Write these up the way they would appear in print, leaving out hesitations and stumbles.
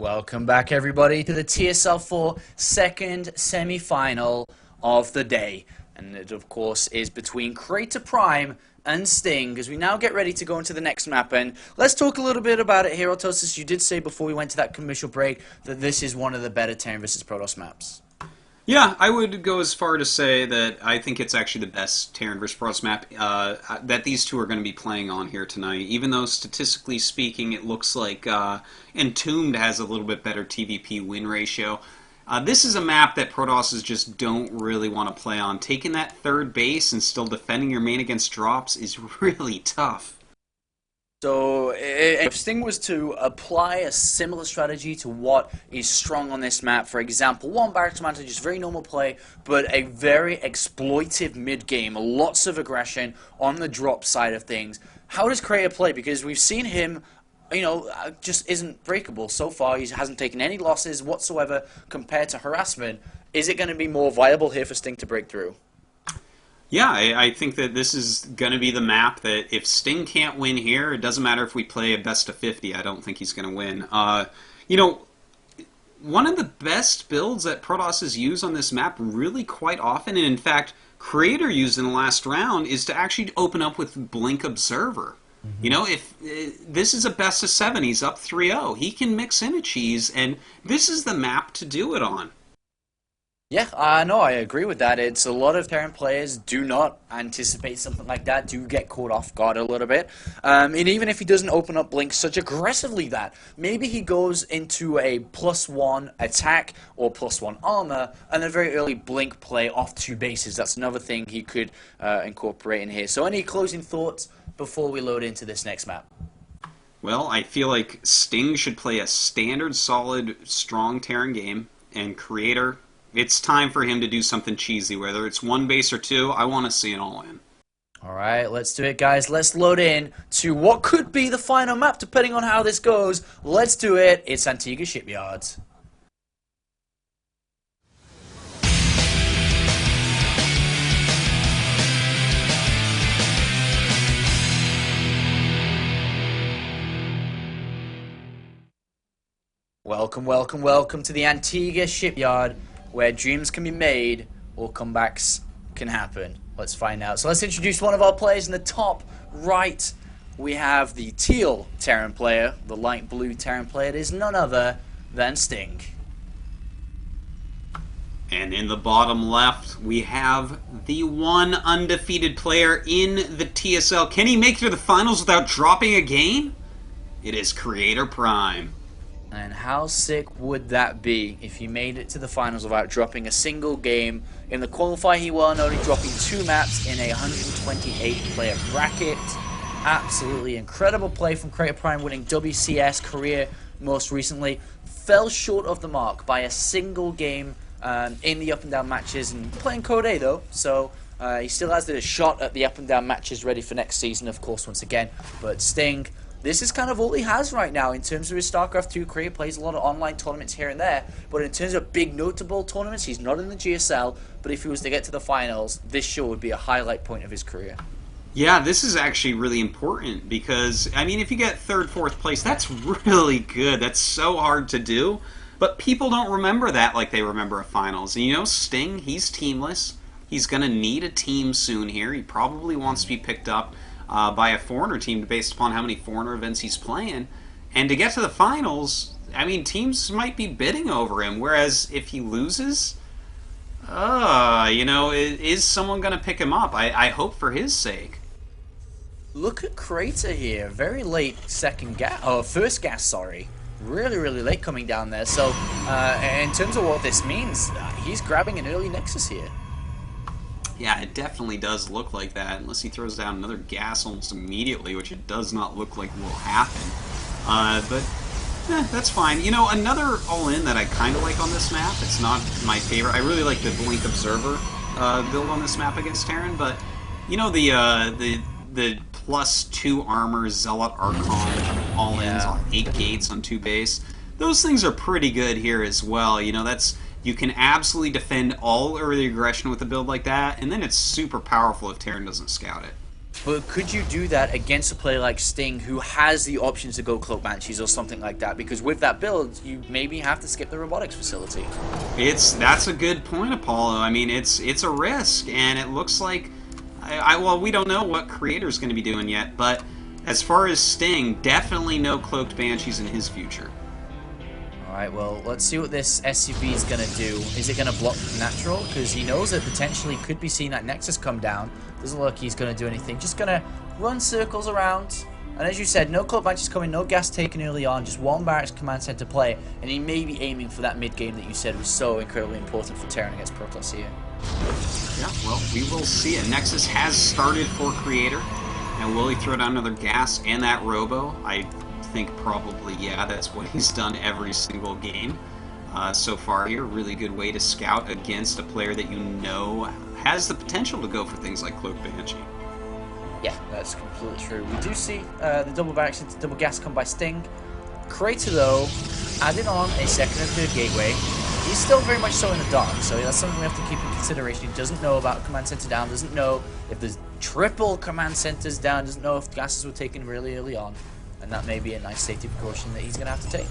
Welcome back, everybody, to the TSL4 second semi-final of the day. And it, of course, is between CreatorPrime and Sting, as we now get ready to go into the next map. And let's talk a little bit about it here, Autosis. You did say before we went to that commercial break that this is one of the better Terran vs. Protoss maps. Yeah, I would go as far to say that I think it's actually the best Terran vs. Protoss map that these two are going to be playing on here tonight. Even though statistically speaking, it looks like Entombed has a little bit better TVP win ratio. This is a map that Protosses just don't really want to play on. Taking that third base and still defending your main against drops is really tough. So, if Sting was to apply a similar strategy to what is strong on this map, for example, one Barracks Commander, just very normal play, but a very exploitive mid-game, lots of aggression on the drop side of things, how does Creator play? Because we've seen him, just isn't breakable so far. He hasn't taken any losses whatsoever compared to harassment. Is it going to be more viable here for Sting to break through? Yeah, I think that this is going to be the map that if Sting can't win here, it doesn't matter if we play a best of 50. I don't think he's going to win. One of the best builds that Protosses use on this map really quite often, and in fact, Creator used in the last round, is to actually open up with Blink Observer. If this is a best of 7, he's up 3-0. He can mix in a cheese, and this is the map to do it on. Yeah, no, I agree with that. It's a lot of Terran players do not anticipate something like that, do get caught off guard a little bit. And even if he doesn't open up Blink such aggressively that, maybe he goes into a +1 attack or +1 armor and a very early Blink play off 2 bases. That's another thing he could incorporate in here. So any closing thoughts before we load into this next map? Well, I feel like Sting should play a standard, solid, strong Terran game, and Creator, it's time for him to do something cheesy, whether it's 1 base or 2. I want to see it all in. All right, let's do it, guys. Let's load in to what could be the final map, depending on how this goes. Let's do it. It's Antigua Shipyard. Welcome, welcome, welcome to the Antigua Shipyard, where dreams can be made or comebacks can happen. Let's find out. So let's introduce one of our players in the top right. We have the teal Terran player, the light blue Terran player. It is none other than Sting. And in the bottom left, we have the one undefeated player in the TSL. Can he make it to the finals without dropping a game? It is CreatorPrime. And how sick would that be if he made it to the finals without dropping a single game? In the qualifier, he won, only dropping 2 maps in a 128-player bracket. Absolutely incredible play from CreatorPrime, winning WCS Korea most recently. Fell short of the mark by a single game in the up and down matches, and playing Code A though, so he still has a shot at the up and down matches ready for next season, of course, once again. But Sting, this is kind of all he has right now in terms of his StarCraft 2 career. Plays a lot of online tournaments here and there, but in terms of big notable tournaments, he's not in the GSL, but if he was to get to the finals, this show would be a highlight point of his career. Yeah, this is actually really important because, I mean, if you get 3rd, 4th place, that's really good. That's so hard to do, but people don't remember that like they remember a finals. And Sting, he's teamless. He's going to need a team soon here. He probably wants to be picked up by a foreigner team based upon how many foreigner events he's playing. And to get to the finals, I mean, teams might be bidding over him, whereas if he loses, is someone going to pick him up? I hope for his sake. Look at Creator here, very late first gas, sorry. Really, really late coming down there. So, in terms of what this means, he's grabbing an early Nexus here. Yeah, it definitely does look like that, unless he throws down another gas almost immediately, which it does not look like will happen. That's fine. Another all-in that I kind of like on this map, it's not my favorite. I really like the Blink Observer build on this map against Terran, but, the +2 armor Zealot Archon all-ins on 8 gates on 2 base, those things are pretty good here as well. You can absolutely defend all early aggression with a build like that, and then it's super powerful if Terran doesn't scout it. But could you do that against a player like Sting, who has the option to go Cloak Banshees or something like that? Because with that build, you maybe have to skip the robotics facility. That's a good point, Apollo. I mean, it's a risk, and it looks like well, we don't know what Creator's going to be doing yet, but as far as Sting, definitely no Cloaked Banshees in his future. Alright, well, let's see what this SCV is going to do. Is it going to block natural? Because he knows that potentially could be seeing that Nexus come down. Doesn't look like he's going to do anything. Just going to run circles around. And as you said, no Cloak Banshees coming, no gas taken early on, just one Barracks Command Center play. And he may be aiming for that mid game that you said was so incredibly important for Terran against Protoss here. Yeah, well, we will see it. Nexus has started for Creator. And will he throw down another gas and that Robo? I think probably, yeah, that's what he's done every single game so far here. Really good way to scout against a player that you know has the potential to go for things like Cloak Banshee. Yeah, that's completely true. We do see the double barracks into double gas come by Sting. Creator, though, added on a second and third gateway. He's still very much so in the dark, so that's something we have to keep in consideration. He doesn't know about command center down, doesn't know if there's triple command centers down, doesn't know if gases were taken really early on. And that may be a nice safety precaution that he's going to have to take.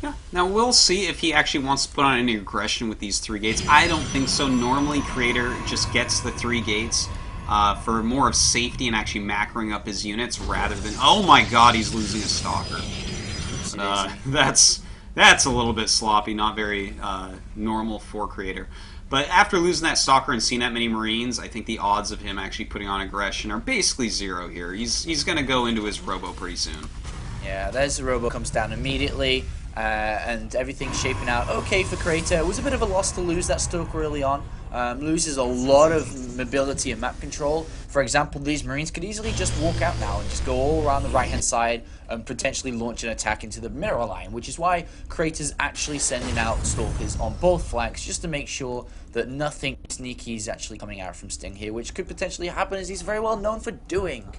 Yeah. Now, we'll see if he actually wants to put on any aggression with these 3 gates. I don't think so. Normally, Creator just gets the 3 gates for more of safety and actually macroing up his units rather than... Oh my god, he's losing a Stalker. That's a little bit sloppy, not very normal for Creator. But after losing that Stalker and seeing that many Marines, I think the odds of him actually putting on aggression are basically 0 here. He's going to go into his Robo pretty soon. Yeah, there's the Robo, comes down immediately, and everything's shaping out okay for Creator. It was a bit of a loss to lose that Stoker early on. Loses a lot of mobility and map control. For example, these Marines could easily just walk out now and just go all around the right-hand side and potentially launch an attack into the mirror line, which is why Creator's actually sending out Stalkers on both flanks just to make sure that nothing sneaky is actually coming out from Sting here, which could potentially happen, as he's very well known for doing.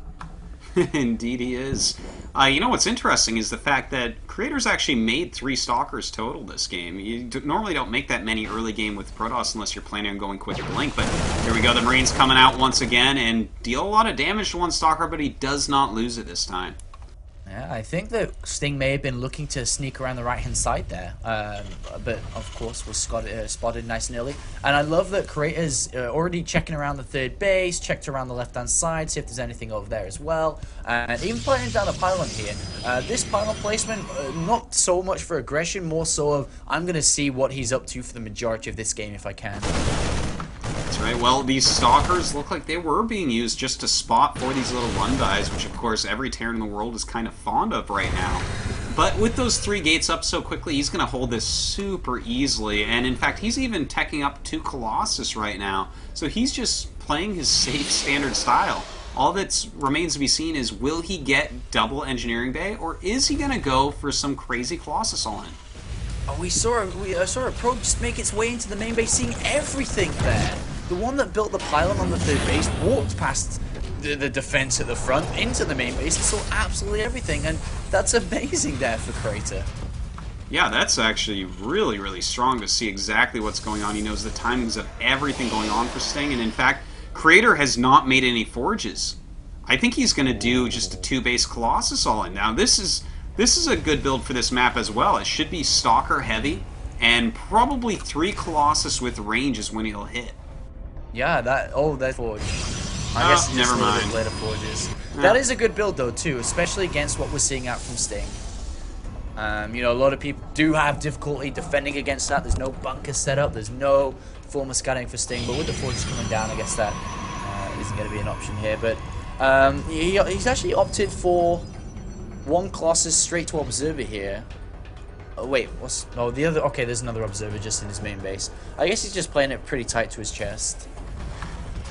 Indeed he is. You know what's interesting is the fact that Creator's actually made 3 Stalkers total this game. You normally don't make that many early game with Protoss unless you're planning on going quick at Blink, but here we go, the Marines coming out once again and deal a lot of damage to one Stalker, but he does not lose it this time. Yeah, I think that Sting may have been looking to sneak around the right-hand side there, but of course was spotted nice and early. And I love that Creator's already checking around the third base, checked around the left-hand side, see if there's anything over there as well, and even playing down the pylon here. This pylon placement, not so much for aggression, more so of I'm going to see what he's up to for the majority of this game if I can. That's right. Well, these Stalkers look like they were being used just to spot for these little run dies, which of course every Terran in the world is kind of fond of right now. But with those 3 gates up so quickly, he's going to hold this super easily. And in fact, he's even teching up 2 Colossus right now. So he's just playing his safe standard style. All that remains to be seen is, will he get double Engineering Bay, or is he going to go for some crazy Colossus all-in? Oh, we saw a probe just make its way into the main base, seeing everything there. The one that built the pylon on the third base walked past the defense at the front into the main base and saw absolutely everything, and that's amazing there for Creator. Yeah, that's actually really, really strong to see exactly what's going on. He knows the timings of everything going on for Sting, and in fact, Creator has not made any forges. I think he's going to do just a 2-base Colossus all-in. Now, this is a good build for this map as well. It should be Stalker heavy, and probably 3 Colossus with range is when he'll hit. Yeah, that forge. I guess never mind. Later forges. Yeah. That is a good build though too, especially against what we're seeing out from Sting. You know, a lot of people do have difficulty defending against that. There's no bunker set up. There's no form of scouting for Sting. But with the forges coming down, I guess that isn't going to be an option here. But he's actually opted for 1 Colossus straight to Observer here. Oh, wait, the other? Okay, there's another Observer just in his main base. I guess he's just playing it pretty tight to his chest.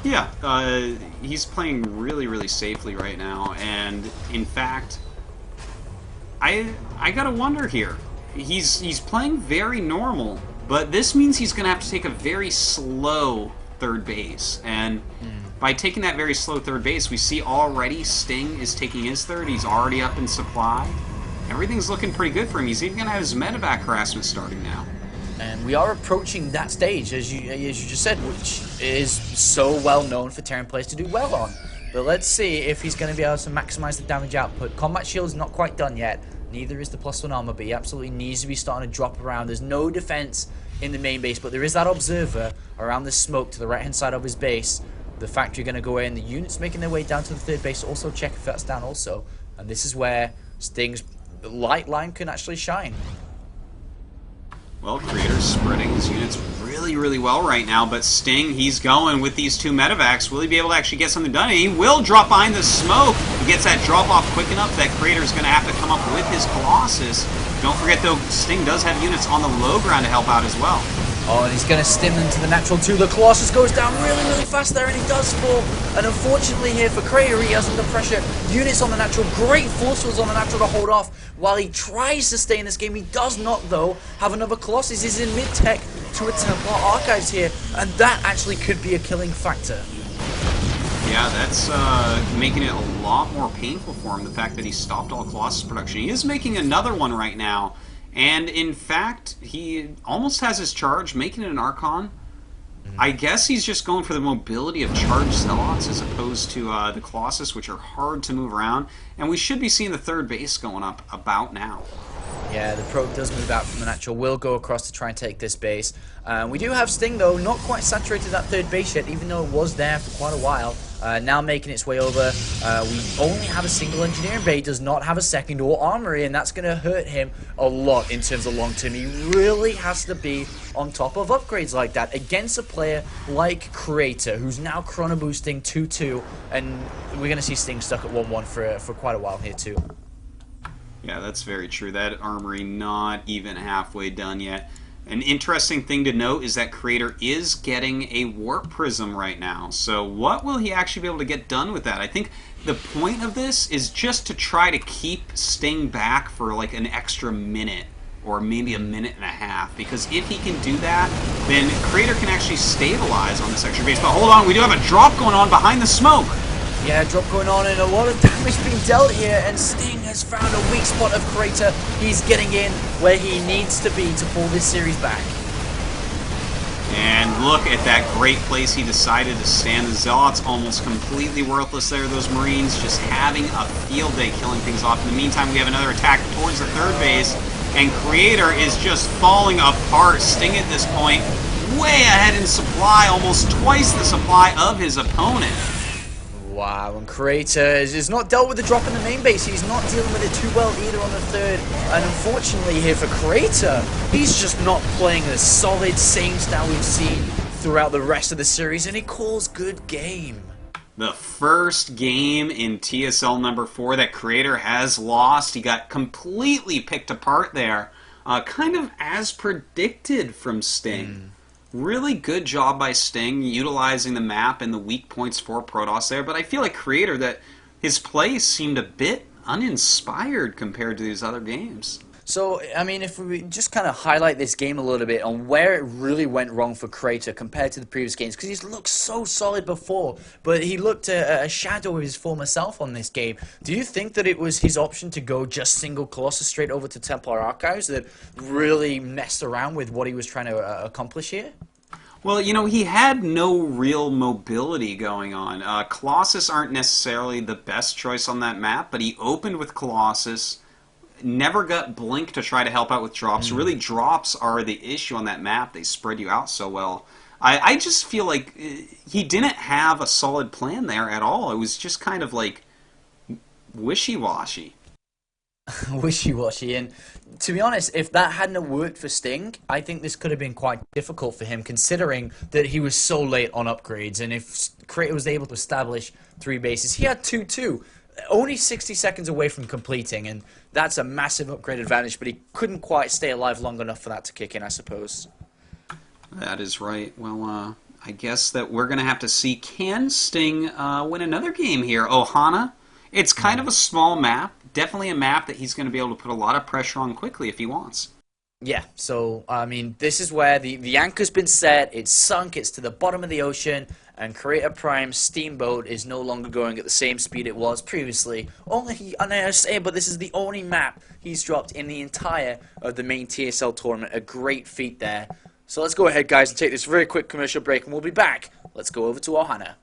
Yeah, he's playing really, really safely right now, and in fact, I gotta wonder here. He's playing very normal, but this means he's gonna have to take a very slow third base, and by taking that very slow third base, we see already Sting is taking his third. He's already up in supply. Everything's looking pretty good for him. He's even gonna have his medevac harassment starting now. And we are approaching that stage, as you just said, which is so well known for Terran players to do well on. But let's see if he's going to be able to maximize the damage output. Combat shield is not quite done yet. Neither is the +1 armor, but he absolutely needs to be starting to drop around. There's no defense in the main base, but there is that observer around the smoke to the right-hand side of his base. The factory going to go in. The units making their way down to the third base. Also check if that's down also. And this is where Sting's light line can actually shine. Well, Creator's spreading his units really, really well right now, but Sting, he's going with these 2 medevacs. Will he be able to actually get something done? And he will drop behind the smoke. He gets that drop-off quick enough that Creator's going to have to come up with his Colossus. Don't forget, though, Sting does have units on the low ground to help out as well. Oh, and he's going to stim them to the natural too. The Colossus goes down really, really fast there, and he does fall. And unfortunately here for Creator, he has under pressure. Units on the natural, great force fields on the natural to hold off. While he tries to stay in this game, he does not, though, have another Colossus. He's in mid-tech to a Templar Archives here, and that actually could be a killing factor. Yeah, that's making it a lot more painful for him, the fact that he stopped all Colossus production. He is making another one right now. And in fact, he almost has his charge, making it an Archon. I guess he's just going for the mobility of charged Zealots as opposed to the Colossus, which are hard to move around. And we should be seeing the third base going up about now. Yeah, the probe does move out from the natural. Will go across to try and take this base. We do have Sting, though, not quite saturated that third base yet, even though it was there for quite a while. Now making its way over. We only have a single engineering bay, does not have a second or armory, and that's going to hurt him a lot in terms of long term. He really has to be on top of upgrades like that against a player like Creator, who's now chrono boosting 2-2, and we're going to see Sting stuck at 1-1 for quite a while here too. Yeah, that's very true. That armory not even halfway done yet. An interesting thing to note is that Creator is getting a Warp Prism right now. So what will he actually be able to get done with that? I think the point of this is just to try to keep Sting back for like an extra minute or maybe a minute and a half. Because if he can do that, then Creator can actually stabilize on this extra base. But hold on, we do have a drop going on behind the smoke. Yeah, drop going on and a lot of damage being dealt here, and Sting has found a weak spot of Creator. He's getting in where he needs to be to pull this series back. And look at that great place he decided to stand. The Zealots almost completely worthless there. Those Marines just having a field day killing things off. In the meantime, we have another attack towards the third base, and Creator is just falling apart. Sting at this point way ahead in supply, almost twice the supply of his opponent. Wow, and Creator is not dealt with the drop in the main base. He's not dealing with it too well either on the third. And unfortunately here for Creator, he's just not playing the solid same style we've seen throughout the rest of the series, and he calls good game. The first game in TSL number 4 that Creator has lost. He got completely picked apart there. Kind of as predicted from Sting. Really good job by Sting utilizing the map and the weak points for Protoss there, but I feel like Creator, that his play seemed a bit uninspired compared to these other games. So, I mean, if we just kind of highlight this game a little bit on where it really went wrong for Creator compared to the previous games, because he's looked so solid before, but he looked a shadow of his former self on this game. Do you think that it was his option to go just single Colossus straight over to Templar Archives that really messed around with what he was trying to accomplish here? Well, you know, he had no real mobility going on. Colossus aren't necessarily the best choice on that map, but he opened with Colossus, never got Blink to try to help out with drops. Really, drops are the issue on that map. They spread you out so well. I just feel like he didn't have a solid plan there at all. It was just kind of like wishy-washy. Wishy-washy, and to be honest, if that hadn't worked for Sting, I think this could have been quite difficult for him, considering that he was so late on upgrades, and if Creator was able to establish 3 bases, he had 2-2, only 60 seconds away from completing, and that's a massive upgrade advantage, but he couldn't quite stay alive long enough for that to kick in, I suppose. That is right. Well, I guess that we're going to have to see, can Sting win another game here? Ohana, it's kind of a small map. Definitely a map that he's going to be able to put a lot of pressure on quickly if he wants. Yeah, so, I mean, this is where the anchor's been set, it's sunk, it's to the bottom of the ocean, and CreatorPrime Steamboat is no longer going at the same speed it was previously. And I say, but this is the only map he's dropped in the entire of the main TSL tournament. A great feat there. So let's go ahead, guys, and take this very quick commercial break, and we'll be back. Let's go over to Ohana.